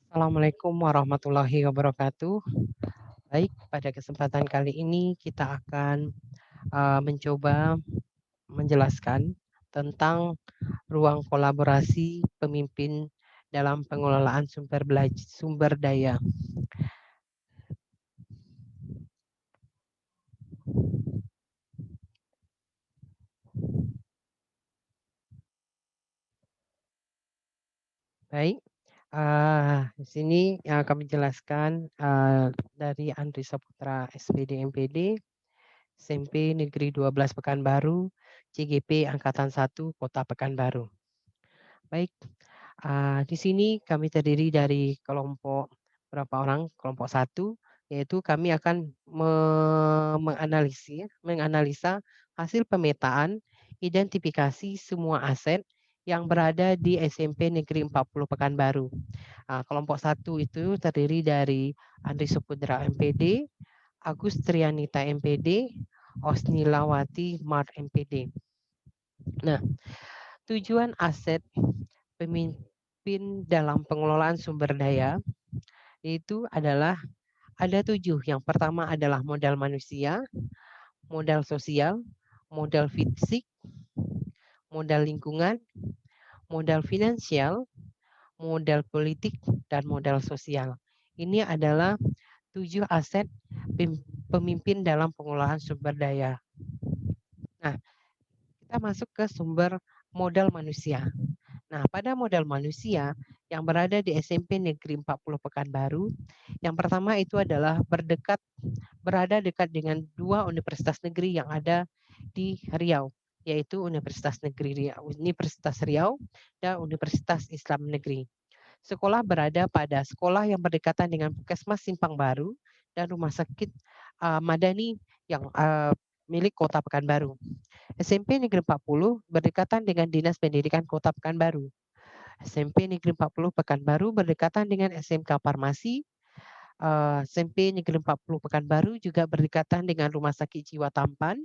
Assalamualaikum warahmatullahi wabarakatuh. Baik, pada kesempatan kali ini kita akan mencoba menjelaskan tentang ruang kolaborasi pemimpin dalam pengelolaan sumber daya. Baik, di sini yang akan menjelaskan dari Andri Saputra SPD MPD, SMP Negeri 12 Pekanbaru, CGP Angkatan 1 Kota Pekanbaru. Baik, di sini kami terdiri dari kelompok berapa orang, kelompok satu, yaitu kami akan menganalisa hasil pemetaan identifikasi semua aset yang berada di SMP Negeri 40 Pekanbaru. Kelompok satu itu terdiri dari Andri Supudra MPD, Agus Trianita MPD, Osnilawati Mart MPD. Nah, tujuan aset pemimpin dalam pengelolaan sumber daya itu adalah ada 7. Yang pertama adalah modal manusia, modal sosial, modal fisik, modal lingkungan, modal finansial, modal politik, dan modal sosial. Ini adalah 7 aset pemimpin dalam pengelolaan sumber daya. Nah, kita masuk ke sumber modal manusia. Nah, pada modal manusia yang berada di SMP Negeri 40 Pekanbaru, yang pertama itu adalah berada dekat dengan 2 universitas negeri yang ada di Riau, yaitu Universitas Riau dan Universitas Islam Negeri. Sekolah berada pada sekolah yang berdekatan dengan Puskesmas Simpang Baru dan Rumah Sakit Madani yang milik Kota Pekanbaru. SMP Negeri 40 berdekatan dengan Dinas Pendidikan Kota Pekanbaru. SMP Negeri 40 Pekanbaru berdekatan dengan SMK Farmasi. SMP Negeri 40 Pekanbaru juga berdekatan dengan Rumah Sakit Jiwa Tampan.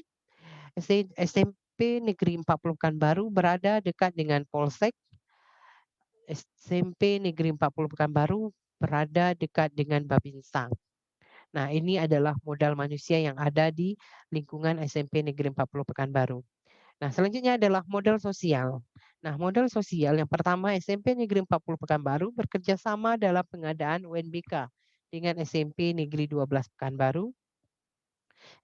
SMP Negeri 40 Pekanbaru berada dekat dengan Polsek. SMP Negeri 40 Pekanbaru berada dekat dengan Babinsang. Nah, ini adalah modal manusia yang ada di lingkungan SMP Negeri 40 Pekanbaru. Nah, selanjutnya adalah modal sosial. Nah, modal sosial yang pertama SMP Negeri 40 Pekanbaru bekerja sama dalam pengadaan UNBK dengan SMP Negeri 12 Pekanbaru.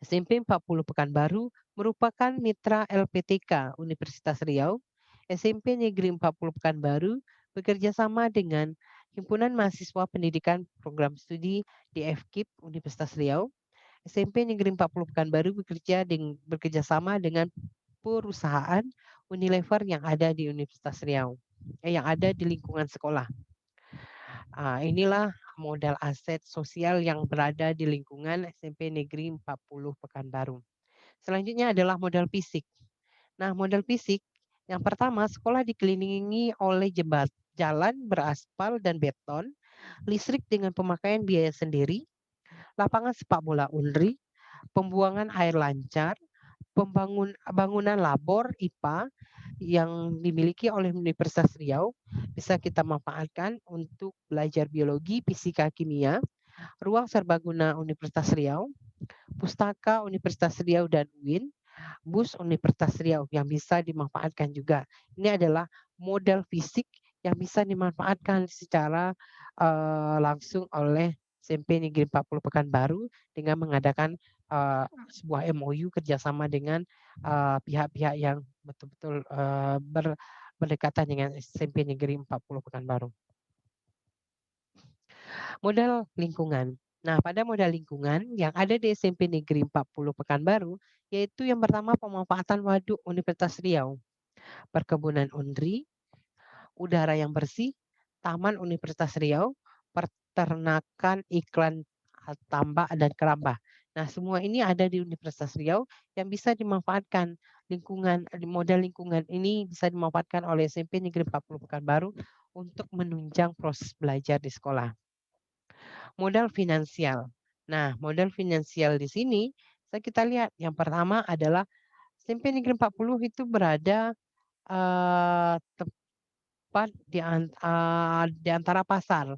SMP 40 Pekanbaru merupakan mitra LPTK Universitas Riau. SMP Negeri 40 Pekanbaru bekerja sama dengan Himpunan Mahasiswa Pendidikan Program Studi di FKIP Universitas Riau. SMP Negeri 40 Pekanbaru bekerja sama dengan perusahaan Unilever yang ada di Universitas Riau, yang ada di lingkungan sekolah. Inilah modal aset sosial yang berada di lingkungan SMP Negeri 40 Pekanbaru. Selanjutnya adalah modal fisik. Nah, modal fisik yang pertama, sekolah dikelilingi oleh jalan beraspal dan beton, listrik dengan pemakaian biaya sendiri, lapangan sepak bola UNRI, pembuangan air lancar, bangunan labor IPA yang dimiliki oleh Universitas Riau bisa kita manfaatkan untuk belajar biologi, fisika, kimia, ruang serbaguna Universitas Riau, pustaka Universitas Riau dan UIN, bus Universitas Riau yang bisa dimanfaatkan juga. Ini adalah modal fisik yang bisa dimanfaatkan secara langsung oleh SMP Negeri 40 Pekanbaru dengan mengadakan sebuah MOU kerjasama dengan pihak-pihak yang betul-betul berdekatan dengan SMP Negeri 40 Pekanbaru. Modal lingkungan. Nah, pada modal lingkungan yang ada di SMP Negeri 40 Pekanbaru, yaitu yang pertama pemanfaatan waduk Universitas Riau, perkebunan UNRI, udara yang bersih, taman Universitas Riau, peternakan iklan tambak dan kerambah. Nah, semua ini ada di Universitas Riau yang bisa dimanfaatkan modal lingkungan ini bisa dimanfaatkan oleh SMP Negeri 40 Pekanbaru untuk menunjang proses belajar di sekolah. Modal finansial. Nah, modal finansial di sini kita lihat yang pertama adalah SMP Negeri 40 itu berada tepat di antara pasar.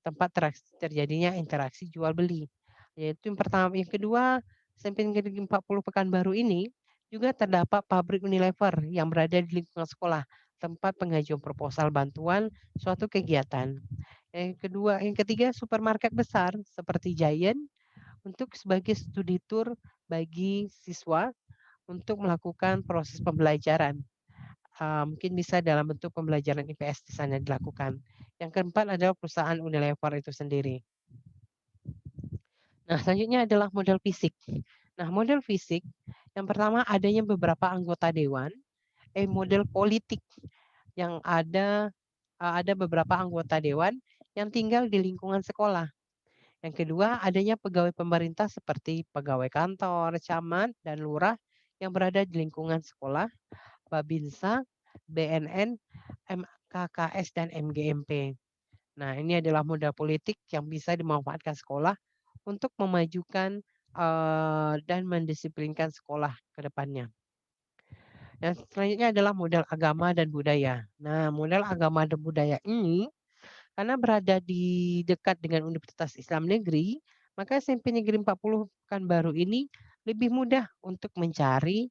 tempat terjadinya interaksi jual beli. Yaitu yang pertama, yang kedua, SMP Negeri 40 Pekanbaru ini juga terdapat pabrik Unilever yang berada di lingkungan sekolah, tempat pengajuan proposal bantuan suatu kegiatan. Yang ketiga, supermarket besar seperti Giant untuk sebagai studi tour bagi siswa untuk melakukan proses pembelajaran. Mungkin bisa dalam bentuk pembelajaran IPS di sana dilakukan. Yang keempat adalah perusahaan Unilever itu sendiri. Nah, selanjutnya adalah model fisik. Nah, model fisik yang pertama adanya beberapa anggota dewan, model politik yang ada beberapa anggota dewan yang tinggal di lingkungan sekolah. Yang kedua, adanya pegawai pemerintah seperti pegawai kantor, camat, dan lurah yang berada di lingkungan sekolah, Babinsa, BNN, MKKS, dan MGMP. Nah, ini adalah modal politik yang bisa dimanfaatkan sekolah untuk memajukan dan mendisiplinkan sekolah ke depannya. Yang selanjutnya adalah modal agama dan budaya. Nah, modal agama dan budaya ini karena berada di dekat dengan Universitas Islam Negeri, maka SMP Negeri 40 Pekanbaru ini lebih mudah untuk mencari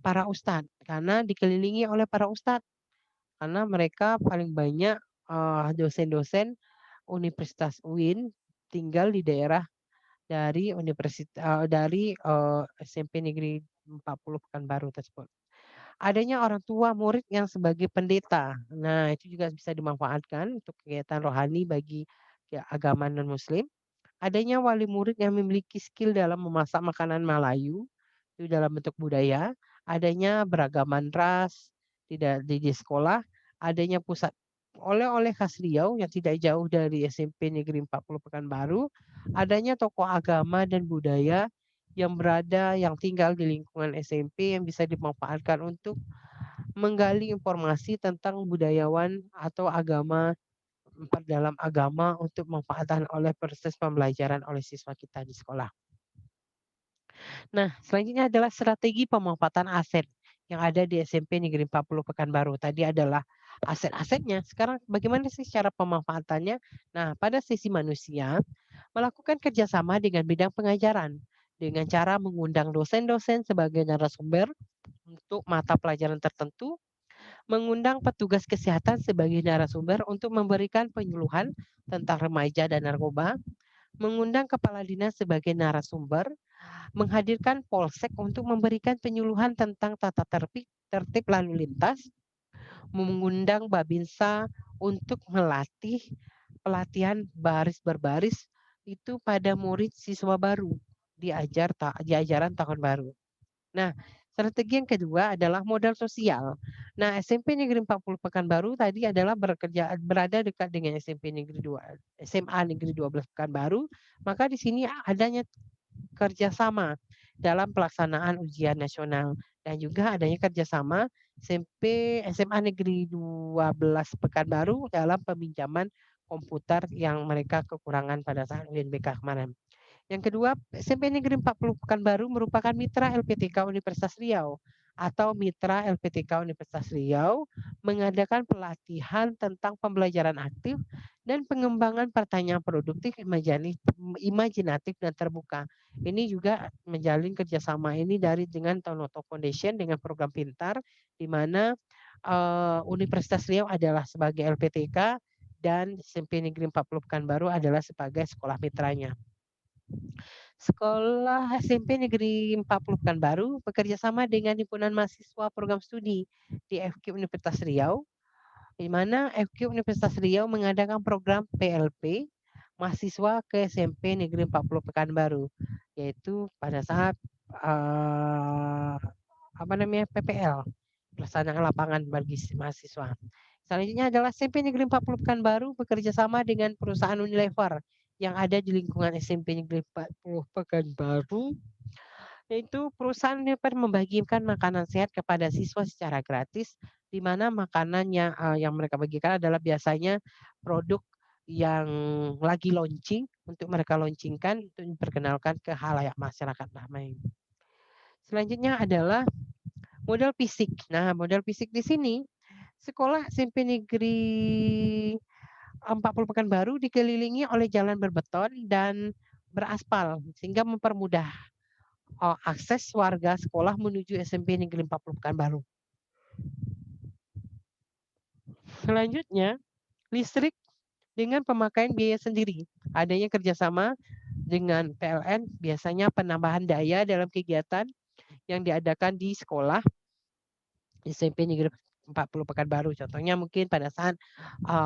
para ustadz karena dikelilingi oleh para ustadz. Karena mereka paling banyak dosen-dosen Universitas UIN tinggal di daerah dari SMP Negeri 40 Pekanbaru tersebut. Adanya orang tua murid yang sebagai pendeta. Nah, itu juga bisa dimanfaatkan untuk kegiatan rohani bagi agama non-muslim. Adanya wali murid yang memiliki skill dalam memasak makanan Melayu, itu dalam bentuk budaya. Adanya beragaman ras di sekolah. Adanya pusat oleh-oleh khas Riau yang tidak jauh dari SMP Negeri 40 Pekanbaru. Adanya tokoh agama dan budaya yang tinggal di lingkungan SMP yang bisa dimanfaatkan untuk menggali informasi tentang budayawan atau agama dalam agama untuk pemanfaatan oleh proses pembelajaran oleh siswa kita di sekolah. Nah, selanjutnya adalah strategi pemanfaatan aset yang ada di SMP Negeri 40 Pekanbaru. Tadi adalah aset-asetnya. Sekarang bagaimana sih cara pemanfaatannya? Nah, pada sisi manusia, melakukan kerjasama dengan bidang pengajaran dengan cara mengundang dosen-dosen sebagai narasumber untuk mata pelajaran tertentu, mengundang petugas kesehatan sebagai narasumber untuk memberikan penyuluhan tentang remaja dan narkoba, mengundang kepala dinas sebagai narasumber, menghadirkan polsek untuk memberikan penyuluhan tentang tata tertib lalu lintas, mengundang Babinsa untuk melatih pelatihan baris berbaris itu pada murid siswa baru di ajaran tahun baru. Nah, strategi yang kedua adalah modal sosial. Nah, SMP Negeri 40 Pekanbaru tadi adalah berada dekat dengan SMP Negeri 2, SMA Negeri 12 Pekanbaru, maka di sini adanya kerjasama dalam pelaksanaan ujian nasional dan juga adanya kerjasama SMA Negeri 12 Pekanbaru dalam peminjaman komputer yang mereka kekurangan pada saat UNBK kemarin. Yang kedua, SMP Negeri 40 Pekanbaru merupakan mitra LPTK Universitas Riau atau mitra LPTK Universitas Riau mengadakan pelatihan tentang pembelajaran aktif dan pengembangan pertanyaan produktif imajinatif dan terbuka. Ini juga menjalin kerjasama ini dengan Tonoto Foundation dengan program Pintar, di mana Universitas Riau adalah sebagai LPTK dan SMP Negeri 40 Pekanbaru adalah sebagai sekolah mitranya. Sekolah SMP Negeri 40 Pekanbaru bekerja sama dengan Himpunan Mahasiswa Program Studi di FK Universitas Riau, di mana FK Universitas Riau mengadakan program PLP mahasiswa ke SMP Negeri 40 Pekanbaru, yaitu pada saat PPL, pelaksanaan lapangan bagi mahasiswa. Selanjutnya adalah SMP Negeri 40 Pekanbaru bekerja sama dengan perusahaan Unilever yang ada di lingkungan SMP Negeri 40 Pekanbaru, yaitu perusahaan Unilever membagikan makanan sehat kepada siswa secara gratis, di mana makanannya yang mereka bagikan adalah biasanya produk yang lagi launching untuk mereka launchingkan untuk diperkenalkan ke halayak masyarakat ramai. Selanjutnya adalah modal fisik. Nah, modal fisik di sini sekolah SMP Negeri 40 Pekanbaru dikelilingi oleh jalan berbeton dan beraspal sehingga mempermudah akses warga sekolah menuju SMP Negeri 40 Pekanbaru. Selanjutnya, listrik dengan pemakaian biaya sendiri. Adanya kerjasama dengan PLN, biasanya penambahan daya dalam kegiatan yang diadakan di sekolah SMP Negeri 40 Pekanbaru. Contohnya mungkin pada saat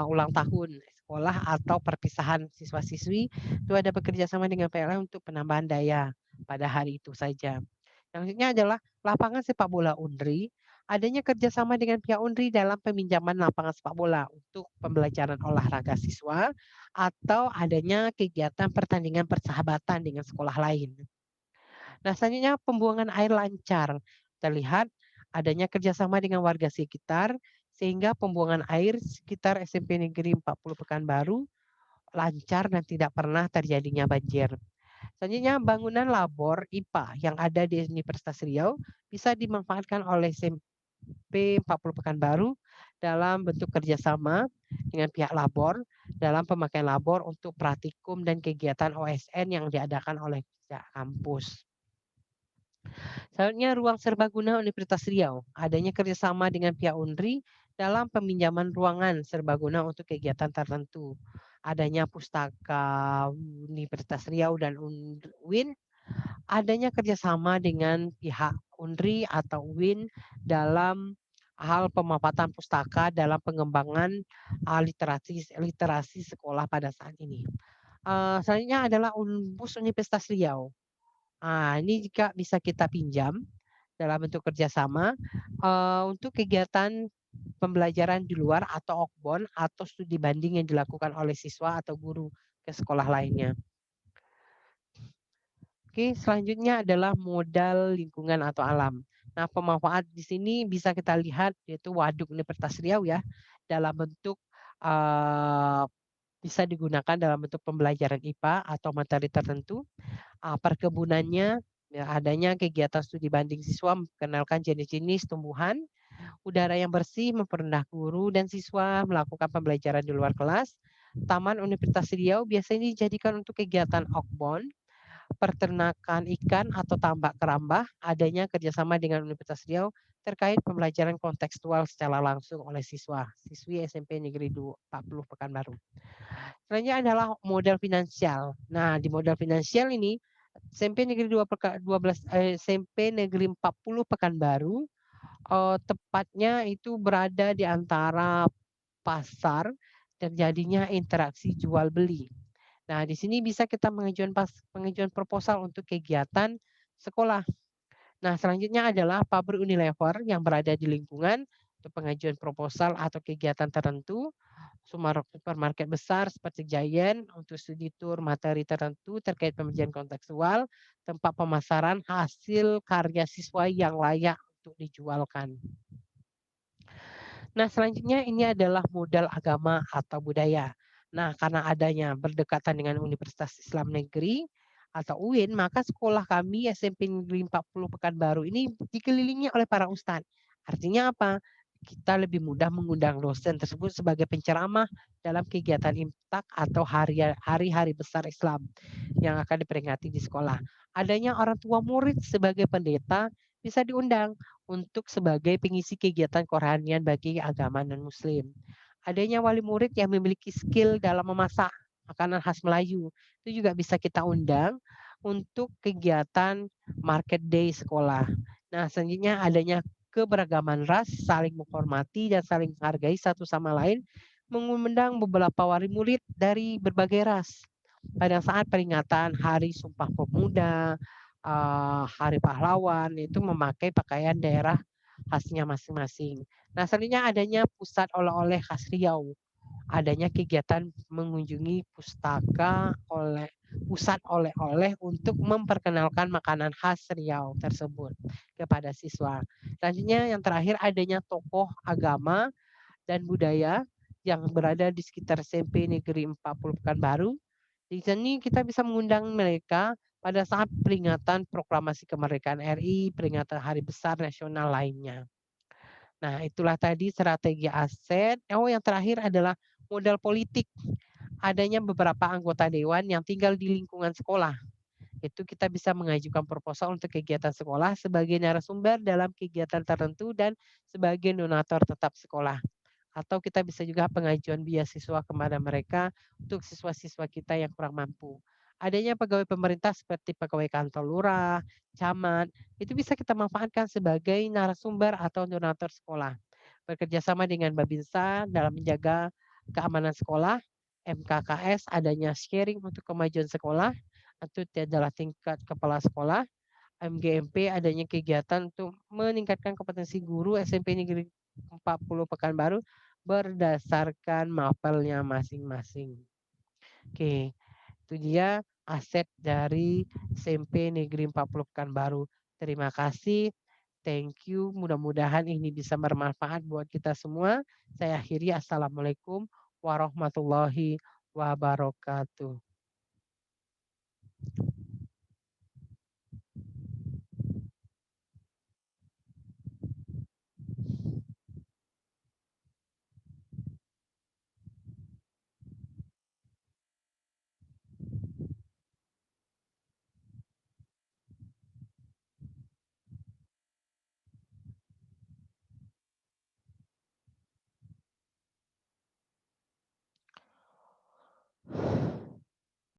ulang tahun sekolah atau perpisahan siswa-siswi itu ada bekerja sama dengan PLN untuk penambahan daya pada hari itu saja. Selanjutnya adalah lapangan sepak bola UNRI. Adanya kerjasama dengan pihak UNRI dalam peminjaman lapangan sepak bola untuk pembelajaran olahraga siswa atau adanya kegiatan pertandingan persahabatan dengan sekolah lain. Nah, selanjutnya pembuangan air lancar. Terlihat adanya kerjasama dengan warga sekitar sehingga pembuangan air sekitar SMP Negeri 40 Pekanbaru lancar dan tidak pernah terjadinya banjir. Selanjutnya bangunan labor IPA yang ada di Universitas Riau bisa dimanfaatkan oleh SMP 40 Pekanbaru dalam bentuk kerjasama dengan pihak labor dalam pemakaian labor untuk praktikum dan kegiatan OSN yang diadakan oleh pihak kampus. Selanjutnya ruang serbaguna Universitas Riau. Adanya kerjasama dengan pihak UNRI dalam peminjaman ruangan serbaguna untuk kegiatan tertentu. Adanya pustaka Universitas Riau dan UIN. Adanya kerjasama dengan pihak UNRI atau UIN dalam hal pemanfaatan pustaka dalam pengembangan literasi sekolah pada saat ini. Selanjutnya adalah Unbus Universitas Riau. Ini juga bisa kita pinjam dalam bentuk kerjasama untuk kegiatan pembelajaran di luar atau OKBON atau studi banding yang dilakukan oleh siswa atau guru ke sekolah lainnya. Oke, selanjutnya adalah modal lingkungan atau alam. Nah, pemanfaat di sini bisa kita lihat yaitu waduk Universitas Riau ya, dalam bentuk bisa digunakan dalam bentuk pembelajaran IPA atau materi tertentu. Perkebunannya, ya, adanya kegiatan studi banding siswa memperkenalkan jenis-jenis tumbuhan, udara yang bersih mempermudah guru dan siswa melakukan pembelajaran di luar kelas. Taman Universitas Riau biasanya dijadikan untuk kegiatan OKBON, peternakan ikan atau tambak kerambah, adanya kerjasama dengan Universitas Riau terkait pembelajaran kontekstual secara langsung oleh siswi SMP Negeri 40 Pekanbaru. Selanjutnya adalah modal finansial. Nah, di modal finansial ini SMP Negeri 40 Pekanbaru tepatnya itu berada di antara pasar terjadinya interaksi jual beli. Nah, di sini bisa kita pengajuan proposal untuk kegiatan sekolah. Nah, selanjutnya adalah pabrik Unilever yang berada di lingkungan untuk pengajuan proposal atau kegiatan tertentu. Supermarket besar seperti Giant untuk studi tour materi tertentu terkait pembelajaran kontekstual, tempat pemasaran hasil karya siswa yang layak untuk dijualkan. Nah, selanjutnya ini adalah modal agama atau budaya. Nah, karena adanya berdekatan dengan Universitas Islam Negeri atau UIN, maka sekolah kami SMP Negeri 40 Pekanbaru ini dikelilingi oleh para ustadz. Artinya apa? Kita lebih mudah mengundang dosen tersebut sebagai penceramah dalam kegiatan imtak atau hari-hari besar Islam yang akan diperingati di sekolah. Adanya orang tua murid sebagai pendeta bisa diundang untuk sebagai pengisi kegiatan kerohanian bagi agama non-muslim. Adanya wali murid yang memiliki skill dalam memasak makanan khas Melayu, itu juga bisa kita undang untuk kegiatan market day sekolah. Nah, selanjutnya adanya keberagaman ras, saling menghormati dan saling menghargai satu sama lain, mengundang beberapa wali murid dari berbagai ras. Pada saat peringatan Hari Sumpah Pemuda, Hari Pahlawan itu memakai pakaian daerah khasnya masing-masing. Nah, selanjutnya adanya pusat oleh-oleh khas Riau. Adanya kegiatan mengunjungi pusat oleh-oleh untuk memperkenalkan makanan khas Riau tersebut kepada siswa. Selanjutnya yang terakhir adanya tokoh agama dan budaya yang berada di sekitar SMP Negeri 40 Pekanbaru. Di sini kita bisa mengundang mereka pada saat peringatan proklamasi kemerdekaan RI, peringatan hari besar nasional lainnya. Nah, itulah tadi strategi aset. Yang terakhir adalah modal politik, adanya beberapa anggota dewan yang tinggal di lingkungan sekolah. Itu kita bisa mengajukan proposal untuk kegiatan sekolah sebagai narasumber dalam kegiatan tertentu dan sebagai donatur tetap sekolah. Atau kita bisa juga pengajuan beasiswa kepada mereka untuk siswa-siswa kita yang kurang mampu. Adanya pegawai pemerintah seperti pegawai kantor lurah, camat, itu bisa kita manfaatkan sebagai narasumber atau donatur sekolah. Bekerja sama dengan Babinsa dalam menjaga keamanan sekolah, MKKS adanya sharing untuk kemajuan sekolah, itu adalah tingkat kepala sekolah, MGMP adanya kegiatan untuk meningkatkan kompetensi guru SMP Negeri 40 Pekanbaru berdasarkan mapelnya masing-masing. Oke, itu dia aset dari SMP Negeri 40 Pekanbaru. Terima kasih. Thank you. Mudah-mudahan ini bisa bermanfaat buat kita semua. Saya akhiri. Assalamualaikum warahmatullahi wabarakatuh.